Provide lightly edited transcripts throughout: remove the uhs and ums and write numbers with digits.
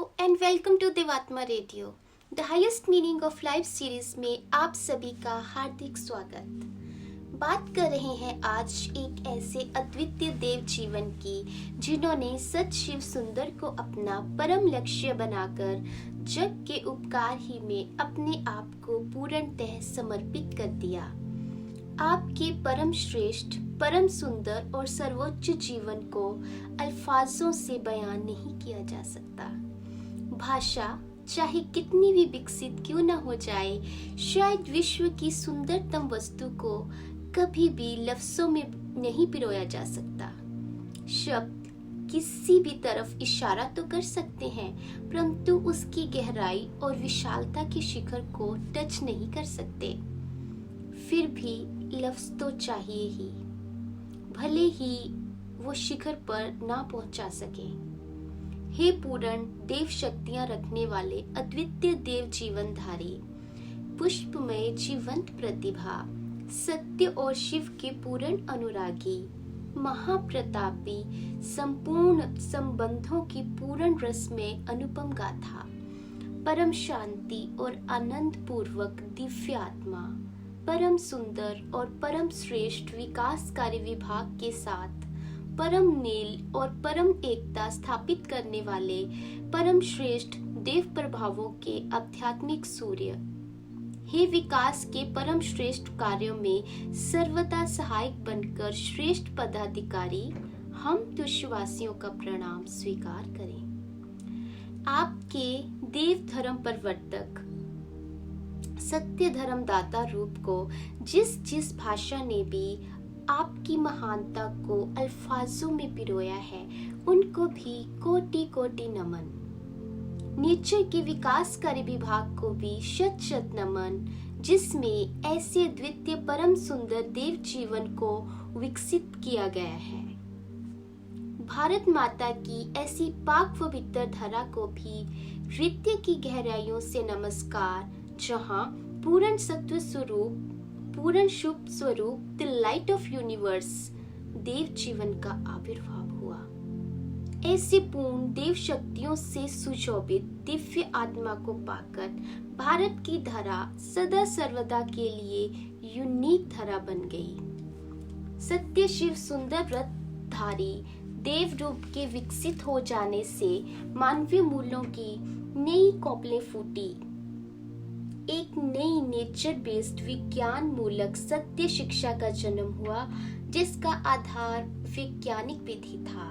And welcome to Devatma radio the highest meaning of life series में आप सभी का हार्दिक स्वागत। बात कर रहे हैं आज एक ऐसे अद्वितीय देव जीवन की जिन्होंने सच शिव सुंदर को अपना परम लक्ष्य बनाकर जग के उपकार ही में अपने आप को पूर्णतः समर्पित कर दिया। आपके परम श्रेष्ठ, परम सुंदर और सर्वोच्च जीवन को अल्फाजों से बयान नहीं किया जा सकता। भाषा चाहे कितनी भी विकसित क्यों न हो जाए, शायद विश्व की सुंदरतम वस्तु को कभी भी लफ्जों में नहीं पिरोया जा सकता। शब्द किसी भी तरफ इशारा तो कर सकते हैं, परंतु उसकी गहराई और विशालता के शिखर को टच नहीं कर सकते। फिर भी लफ्ज तो चाहिए ही, भले ही वो शिखर पर ना पहुंचा सके। हे पूर्ण देव शक्तियां रखने वाले अद्वितीय देव जीवनधारी, पुष्पमय जीवंत प्रतिभा, सत्य और शिव के पूर्ण अनुरागी, महाप्रतापी, संपूर्ण संबंधों की पूर्ण रस में अनुपम गाथा, परम शांति और आनंद पूर्वक दिव्य आत्मा, परम सुंदर और परम श्रेष्ठ विकासकारी विभाग के साथ परम मेल और परम एकता स्थापित करने वाले परम श्रेष्ठ देव प्रभावों के आध्यात्मिक सूर्य, हे विकास के परम श्रेष्ठ कार्यों में सर्वदा सहायक बनकर श्रेष्ठ पदाधिकारी, हम तुष्यवासियों का प्रणाम स्वीकार करें। आपके देव धर्म प्रवर्तक, सत्य धर्म दाता रूप को जिस भाषा ने भी आपकी महानता को अल्फाजों में पिरोया है, उनको भी कोटि कोटि नमन। नेचर के विकासकारी विभाग को भी शत शत नमन, जिसमें ऐसे द्वितीय परम सुंदर देव जीवन को विकसित किया गया है। भारत माता की ऐसी पाक पवित्र धरा को भी हृदय की गहराइयों से नमस्कार, जहाँ पूर्ण सत्व स्वरूप, पूर्ण शुभ स्वरूप द लाइट ऑफ यूनिवर्स देव जीवन का आविर्भाव हुआ। ऐसे पूर्ण देव शक्तियों से सुशोभित दिव्य आत्मा को पाकर भारत की धरा सदा सर्वदा के लिए यूनिक धरा बन गई। सत्य शिव सुंदर रथधारी देव रूप के विकसित हो जाने से मानवीय मूल्यों की नई कौपलें फूटी। एक नई नेचर बेस्ड विज्ञान मूलक सत्य शिक्षा का जन्म हुआ, जिसका आधार वैज्ञानिक विधि था।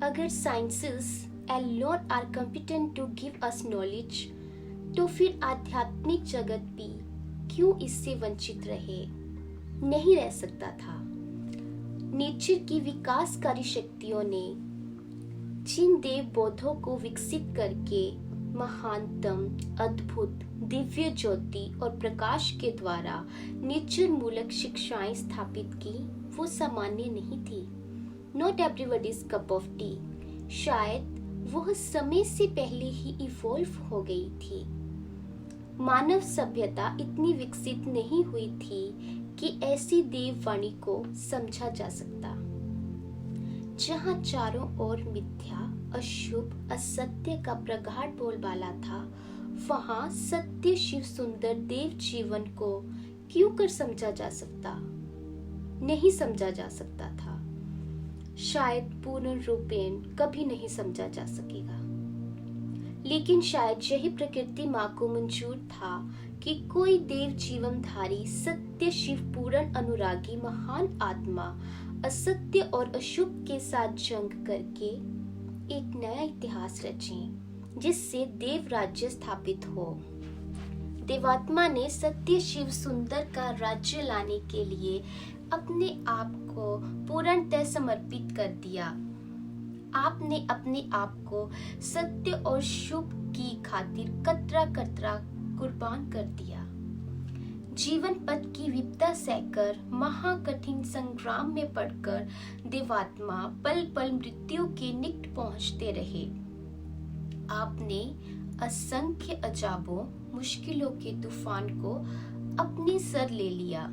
अगर sciences alone are competent to give us knowledge, तो फिर आध्यात्मिक जगत भी क्यों इससे वंचित नहीं रह सकता था। नेचर की विकासकारी शक्तियों ने जिन देव बोधों को विकसित करके महानतम, अद्भुत, दिव्य ज्योति और प्रकाश के द्वारा नेचर मूलक शिक्षाएं स्थापित की, वो सामान्य नहीं थी। Not everybody's cup of T. शायद वह समय से पहले ही इवॉल्व हो गई थी। मानव सभ्यता इतनी विकसित नहीं हुई थी कि ऐसी देववाणी को समझा जा सकता। जहाँ चारों ओर मिथ्या, अशुभ, असत्य का प्रगाढ़ बोलबाला था, वहाँ सत्य शिव सुंदर देव जीवन को क्यों कर समझा जा सकता? नहीं समझा जा सकता था। शायद पूर्ण रूपेण कभी नहीं समझा जा सकेगा। लेकिन शायद यही प्रकृति माँ को मंजूर था कि कोई देव जीवनधारी, सत्य शिव पूर्ण अनुरागी महान आत्मा असत्य और अशुभ के साथ जंग करके एक नया इतिहास रचें, जिससे देव राज्य स्थापित हो। देवात्मा ने सत्य शिव सुंदर का राज्य लाने के लिए अपने आप को पूर्णतः समर्पित कर दिया। आपने अपने आप को सत्य और शुभ की खातिर कतरा कतरा कुर्बान कर दिया। जीवन पथ की विपदा सहकर, महाकठिन संग्राम में पड़कर देवात्मा पल पल मृत्यु के निकट पहुंचते रहे। आपने असंख्य अजाबों, मुश्किलों के तूफान को अपने सर ले लिया।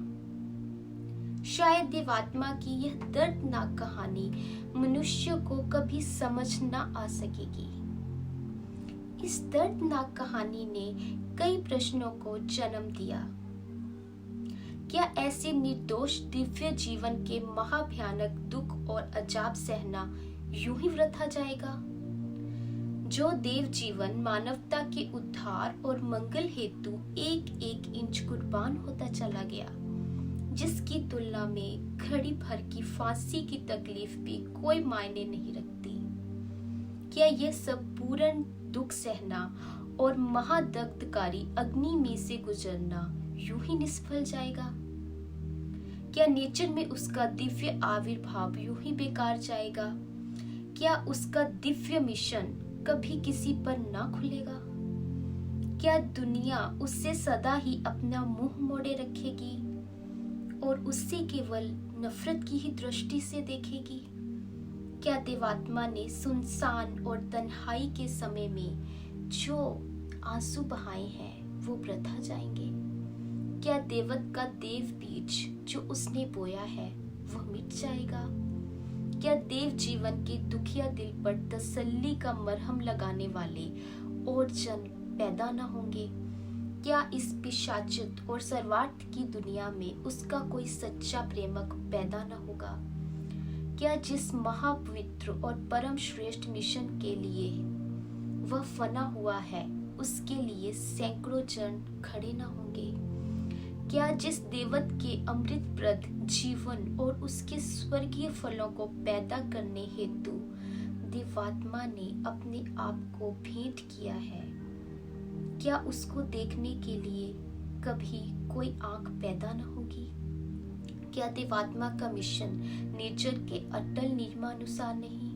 शायद देवात्मा की यह दर्दनाक कहानी मनुष्य को कभी समझ न आ सकेगी। इस दर्दनाक कहानी ने कई प्रश्नों को जन्म दिया। क्या ऐसे निर्दोष दिव्य जीवन के महाभयानक दुख और अजाब सहना यूं ही वृथा जाएगा? जो देव जीवन मानवता के उद्धार और मंगल हेतु एक एक इंच कुर्बान होता चला गया, जिसकी तुलना में घड़ी भर की फांसी की तकलीफ भी कोई मायने नहीं रखती। क्या यह सब पूर्ण दुख सहना और महादग्धकारी अग्नि में से गुजरना यूं ही निष्फल जाएगा? क्या नेचर में उसका दिव्य आविर्भाव यूं ही बेकार जाएगा? क्या उसका दिव्य मिशन कभी किसी पर ना खुलेगा? क्या दुनिया उससे सदा ही अपना मुंह मोड़े रखेगी और उससे केवल नफरत की ही दृष्टि से देखेगी? क्या देवात्मा ने सुनसान और तन्हाई के समय में जो आंसू बहाए हैं वो वृथा जाएंगे? क्या देवत का देव बीज जो उसने बोया है वह मिट जाएगा? क्या देव जीवन के दुखिया दिल पर तसल्ली का मरहम लगाने वाले और जन पैदा न होंगे? क्या इस पिशाचित और सर्वार्थ की दुनिया में उसका कोई सच्चा प्रेमक पैदा न होगा? क्या जिस महापवित्र और परम श्रेष्ठ मिशन के लिए वह फना हुआ है उसके लिए सैकड़ों जन खड़े न होंगे? क्या जिस देवत के अमृतप्रद जीवन और उसके स्वर्गीय फलों को पैदा करने हेतु देवात्मा ने अपने आप को भेंट किया है, क्या उसको देखने के लिए कभी कोई आंख पैदा न होगी? क्या देवात्मा का मिशन नेचर के अटल नियमानुसार नहीं?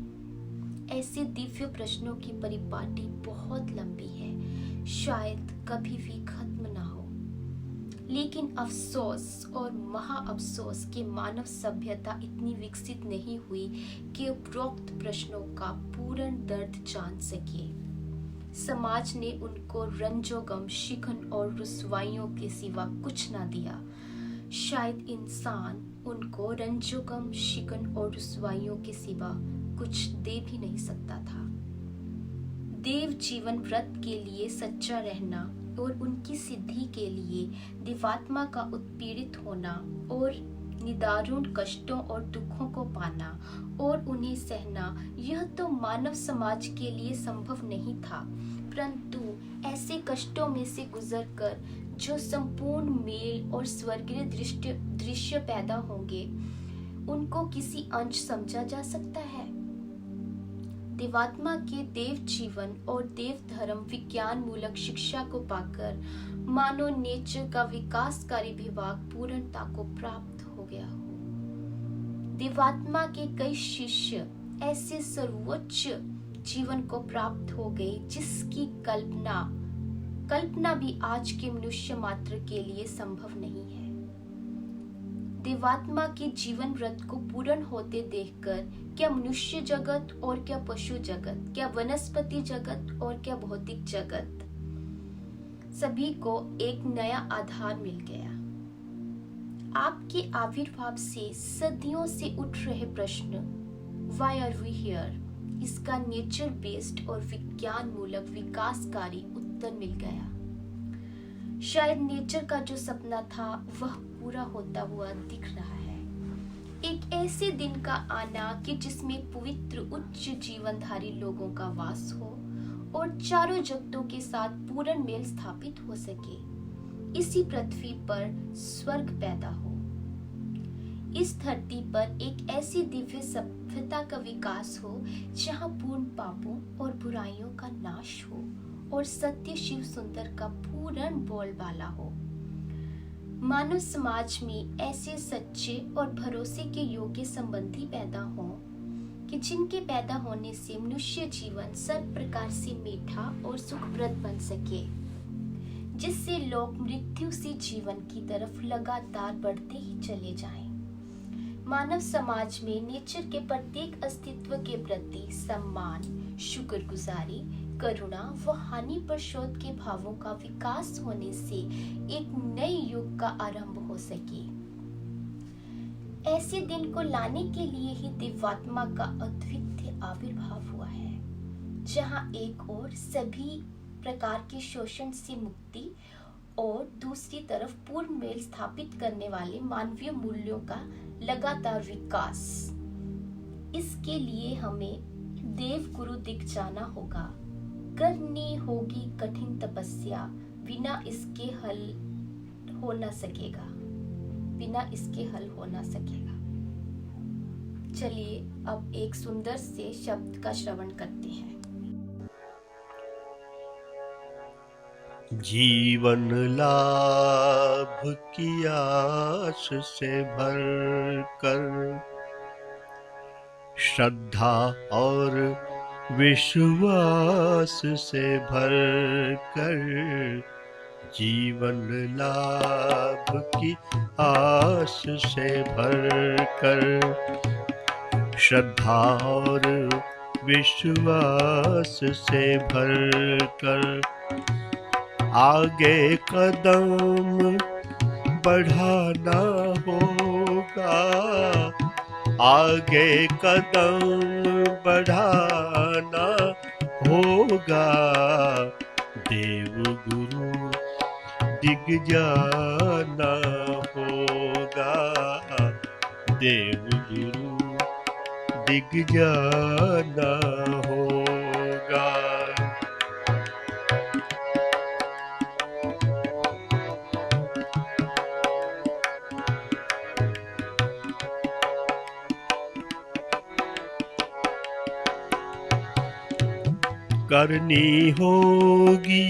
ऐसे दिव्य प्रश्नों की परिपाटी बहुत लंबी है, शायद कभी भी खत्म ना हो। लेकिन अफसोस और महा अफसोस कि मानव सभ्यता इतनी विकसित नहीं हुई कि उपरोक्त प्रश्नों का पूर्ण दर्द जान सके। समाज ने उनको रंजोगम, शिकन और रुसवाइयों के सिवा कुछ ना दिया। शायद इंसान उनको रंजोगम, शिकन और रुसवाइयों के सिवा कुछ दे भी नहीं सकता था। देव जीवन व्रत के लिए सच्चा रहना और उनकी सिद्धि के लिए देवात्मा का उत्पीड़ित होना और निदारुण कष्टों और दुखों को पाना और उन्हें सहना, यह तो मानव समाज के लिए संभव नहीं था। परंतु ऐसे कष्टों में से गुजरकर जो संपूर्ण मेल और स्वर्गीय दृश्य पैदा होंगे, उनको किसी अंश समझा जा सकता है। देवात्मा के देव जीवन और देव धर्म विज्ञान मूलक शिक्षा को पाकर मानो नेचर का विकासकारी विभाग पूर्णता को प्राप्त हो गया हो। देवात्मा के कई शिष्य ऐसे सर्वोच्च जीवन को प्राप्त हो गए जिसकी कल्पना भी आज के मनुष्य मात्र के लिए संभव नहीं है। देवात्मा के जीवन व्रत को पूर्ण होते देखकर क्या मनुष्य जगत और क्या पशु जगत, क्या वनस्पति जगत और क्या भौतिक जगत, सभी को एक नया आधार मिल गया। आपके आविर्भाव से सदियों से उठ रहे प्रश्न Why are we here? इसका नेचर बेस्ड और विज्ञान मूलक विकासकारी उत्तर मिल गया। शायद नेचर का जो सपना था वह पूरा होता हुआ दिख रहा है। एक ऐसे दिन का आना कि जिसमें पवित्र उच्च जीवनधारी लोगों का वास हो और चारों जगतों के साथ पूर्ण मेल स्थापित हो सके। इसी पृथ्वी पर स्वर्ग पैदा हो। इस धरती पर एक ऐसी दिव्य सभ्यता का विकास हो जहां पूर्ण पापों और बुराइयों का नाश हो और सत्य शिव सुंदर का पूर्ण बोलबाला हो। मानव समाज में ऐसे सच्चे और भरोसे के योग्य संबंधी पैदा हों कि जिनके पैदा होने से मनुष्य जीवन सब प्रकार से मीठा और सुखप्रद बन सके, जिससे लोग मृत्यु से जीवन की तरफ लगातार बढ़ते ही चले जाएं। मानव समाज में नेचर के प्रत्येक अस्तित्व के प्रति सम्मान, शुक्रगुजारी, करुणा व हानि पर शोध के भावों का विकास होने से एक नए युग का आरंभ हो सके। ऐसे दिन को लाने के लिए ही दिव्यात्मा का अद्वितीय आविर्भाव हुआ है, जहां एक ओर सभी प्रकार के शोषण से मुक्ति और दूसरी तरफ पूर्ण मेल स्थापित करने वाले मानवीय मूल्यों का लगातार विकास। इसके लिए हमें देव गुरु दिख जाना होगा, करनी होगी कठिन तपस्या, बिना इसके हल हो ना सकेगा, बिना इसके हल हो ना सकेगा। चलिए अब एक सुंदर से शब्द का श्रवण करते हैं। जीवन लाभ की आस से भर कर, श्रद्धा और विश्वास से भर कर, जीवन लाभ की आस से भर कर, श्रद्धा और विश्वास से भर कर, आगे कदम बढ़ाना होगा, आगे कदम बढ़ाना होगा, देव गुरु दिग जाना होगा, देव गुरु दिग जाना होगा। करनी होगी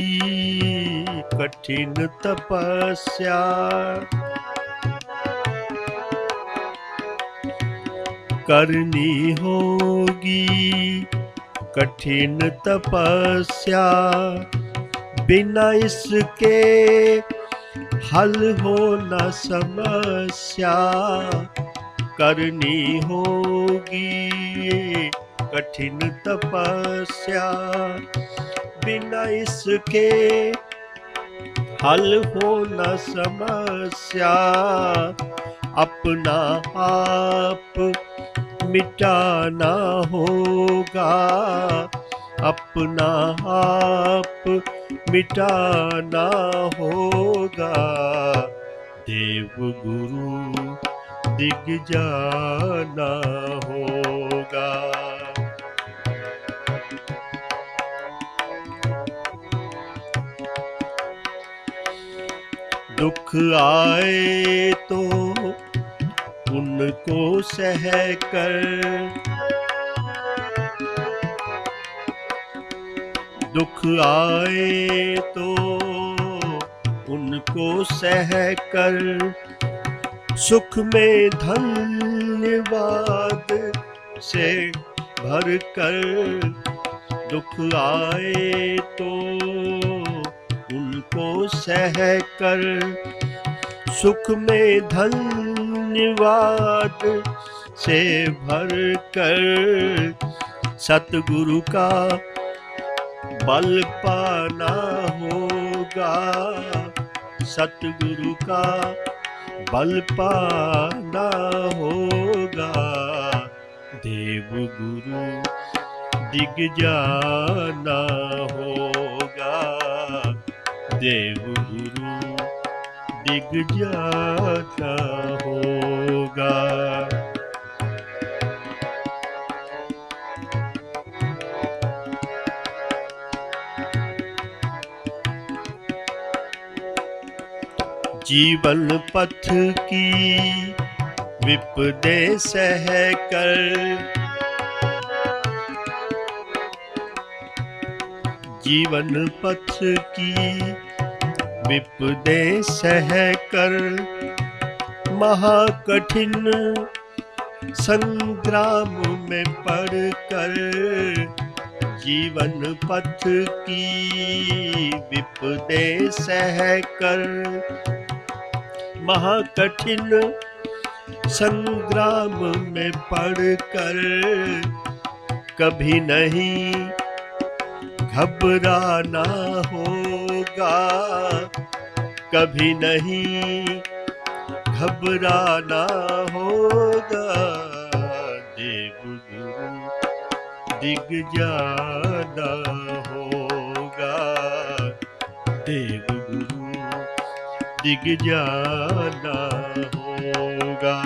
कठिन तपस्या, करनी होगी कठिन तपस्या, बिना इसके हल हो न समस्या, करनी होगी कठिन तपस्या, बिना इसके हल हो न समस्या, अपना आप मिटाना होगा, अपना आप मिटाना होगा, देव गुरु दिग जाना होगा। दुख आए तो उनको सह कर, दुख आए तो उनको सह कर, सुख में धन्यवाद से भर कर, दुख आए तो उनको सह कर, सुख में धन्यवाद से भर कर, सतगुरु का बल पाना होगा, सतगुरु का बल पाना होगा, देव गुरु दिग जाना होगा, देव गुरु दिग जाना होगा। जीवन पथ की विपदे सह कर, जीवन पथ की विपदे सह कर, महाकठिन संग्राम में पड़ कर, जीवन पथ की विपदे सह कर, महाकठिन संग्राम में पड़ कर, कभी नहीं घबराना होगा, कभी नहीं घबराना होगा, देव गुरु दिग जाना होगा, देव गुरु दिग जाना होगा।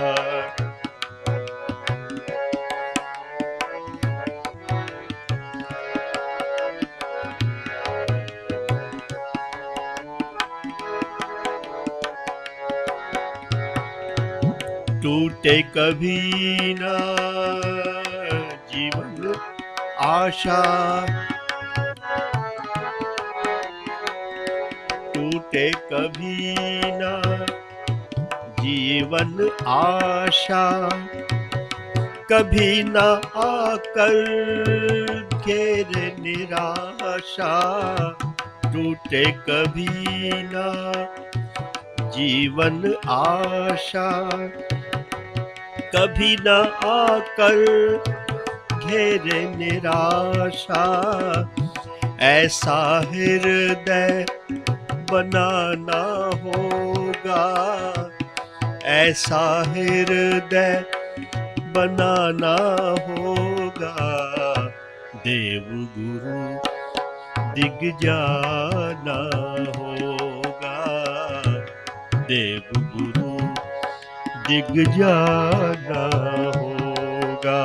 टूटे कभी ना जीवन आशा, टूटे कभी ना जीवन आशा, कभी ना आकर घेरे निराशा। टूटे कभी ना जीवन आशा, कभी न आकर घेरे निराशा। ऐसा हृदय बनाना होगा, ऐसा हृदय बनाना होगा, देव गुरु दिग जाना होगा, देव गुरु दिग जाना होगा।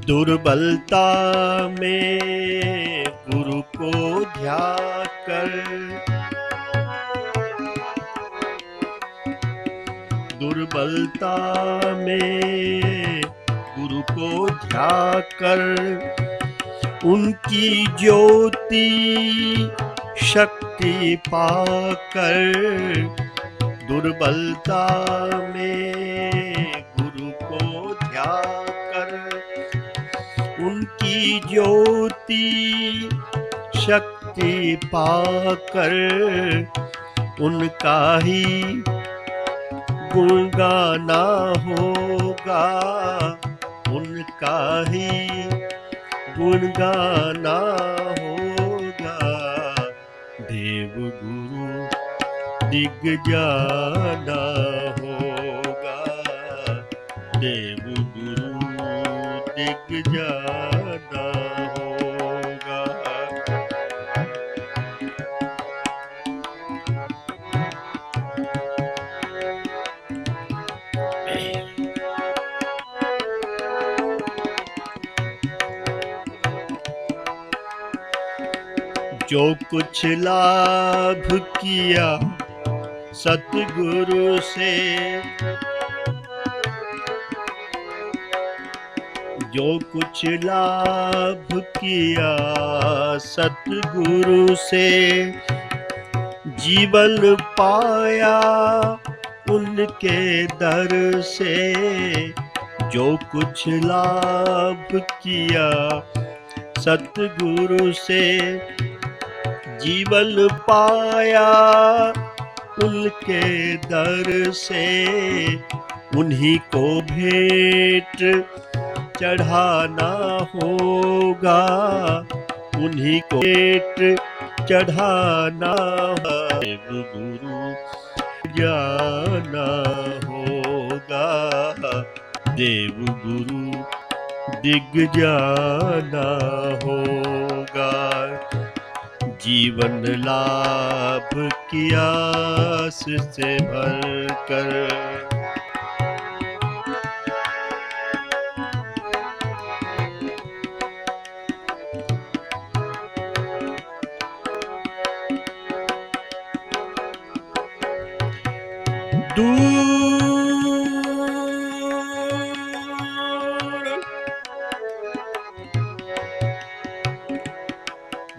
दुर्बलता में गुरु को ध्यान कर, दुर्बलता में गुरु को ध्यान कर, उनकी ज्योति शक्ति पाकर। दुर्बलता में गुरु को ध्यान कर, उनकी ज्योति शक्ति पाकर, उनका ही गुण गाना होगा, उनका ही गुण गाना होगा, देव गुरु दिग जाना होगा, देव गुरु दिग जाना होगा। जो कुछ लाभ किया सतगुरु से, जो कुछ लाभ किया सतगुरु से, जीवन पाया उनके दर से। जो कुछ लाभ किया सतगुरु से, जीवन पाया उनके दर से। उन्हीं को भेंट चढ़ाना होगा, उन्हीं को भेंट चढ़ाना होगा, देव गुरु जाना होगा, देव गुरु दिग जाना होगा। जीवन लाभ की आस से भरकर,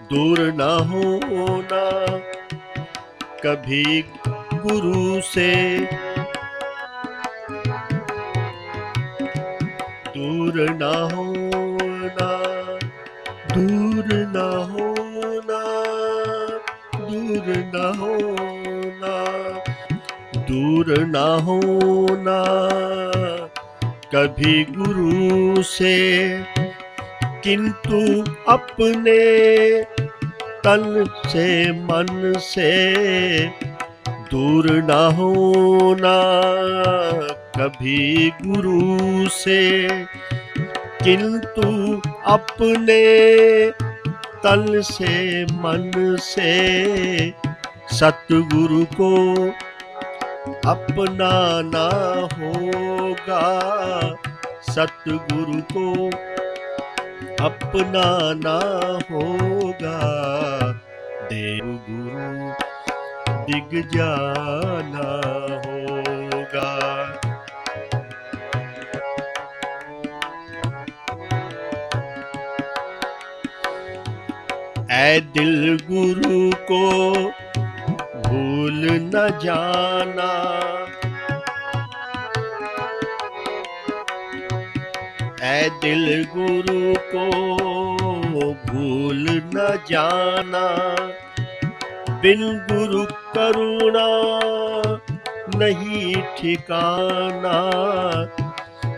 दूर न होना कभी गुरु से, दूर न होना, दूर न होना, दूर न होना, दूर न होना कभी गुरु से। किंतु अपने तन से मन से दूर न होना कभी गुरु से, किंतु अपने तन से मन से सतगुरु को अपनाना होगा, सतगुरु को अपनाना होगा। देवगुरु दिग जाना होगा। ऐ दिल गुरु को भूल न जाना, ऐ दिल गुरु को भूल न जाना। बिन गुरु करुणा नहीं ठिकाना,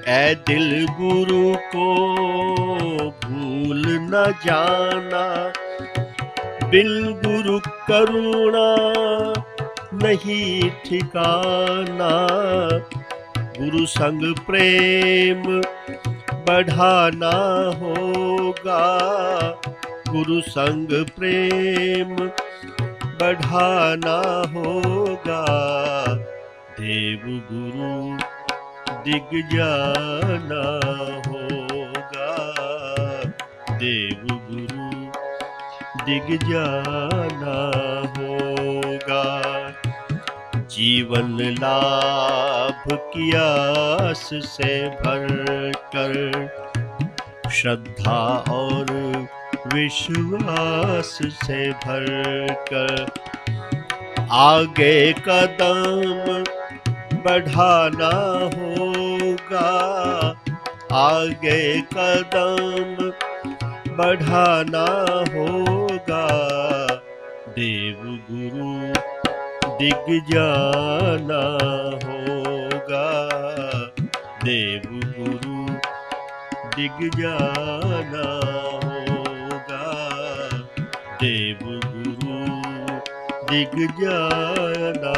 ऐ दिल गुरु को भूल न जाना। बिन गुरु करुणा नहीं ठिकाना, गुरु संग प्रेम बढ़ाना होगा, गुरु संग प्रेम बढ़ाना होगा। देव गुरु दिग जाना होगा, देव गुरु दिग जाना होगा। जीवन लाभ की आस से भरकर, श्रद्धा और विश्वास से भरकर, आगे कदम बढ़ाना होगा, आगे कदम बढ़ाना होगा। देव गुरु दिग जाना होगा, देव गुरु दिग जाना होगा, देव गुरु दिग जाना